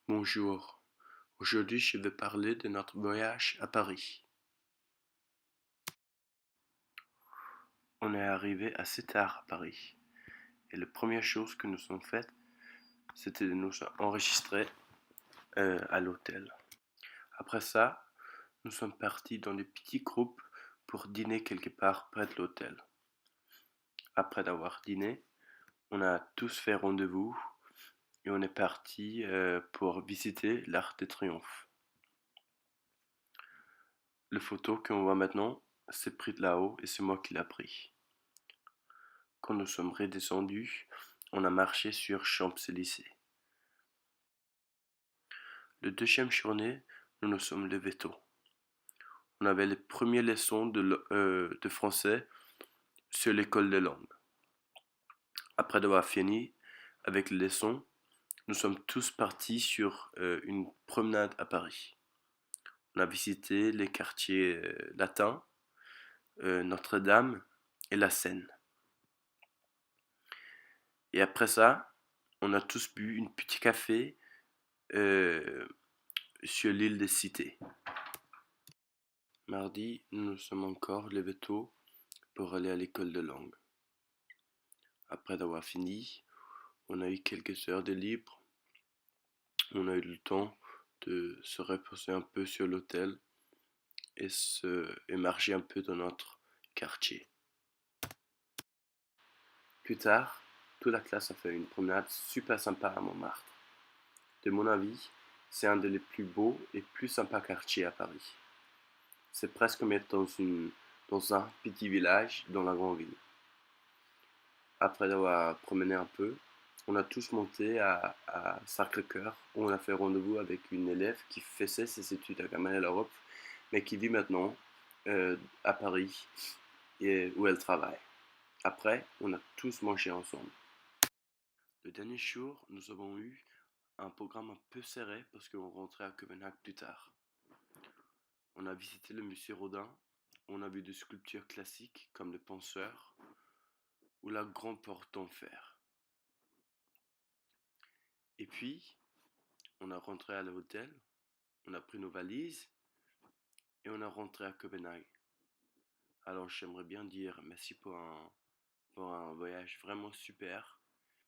Bonjour, aujourd'hui je vais parler de notre voyage à Paris. On est arrivé assez tard à Paris et la première chose que nous avons faite, c'était de nous enregistrer à l'hôtel. Après ça, nous sommes partis dans des petits groupes pour dîner quelque part près de l'hôtel. Après avoir dîné, on a tous fait rendez-vous et on est parti pour visiter l'Arc de Triomphe. Le photo qu'on voit maintenant, c'est pris de là-haut et c'est moi qui l'ai pris. Quand nous sommes redescendus, on a marché sur Champs-Élysées. Le deuxième journée, nous nous sommes levés tôt. On avait les premières leçons de français sur l'école des langues. Après avoir fini avec les leçons, nous sommes tous partis sur une promenade à Paris. On a visité les quartiers latins, Notre-Dame et la Seine. Et après ça, on a tous bu une petit café euh, sur l'île des Cités. Mardi, nous nous sommes encore levés tôt pour aller à l'école de langue. Après avoir fini, on a eu quelques heures de libre. On a eu le temps de se reposer un peu sur l'hôtel et marcher un peu dans notre quartier. Plus tard, toute la classe a fait une promenade super sympa à Montmartre. De mon avis, c'est un des plus beaux et plus sympas quartiers à Paris. C'est presque comme être dans un petit village dans la grande ville. Après avoir promené un peu, on a tous monté à Sacré-Cœur où on a fait rendez-vous avec une élève qui faisait ses études à Gamaleya-la-Europe, mais qui vit maintenant à Paris et où elle travaille. Après, on a tous mangé ensemble. Le dernier jour, nous avons eu un programme un peu serré parce qu'on rentrait à Copenhague plus tard. On a visité le musée Rodin, on a vu des sculptures classiques comme le Penseur ou la Grande Porte d'Enfer. Et puis, on a rentré à l'hôtel, on a pris nos valises et on est rentré à Copenhague. Alors j'aimerais bien dire merci pour un voyage vraiment super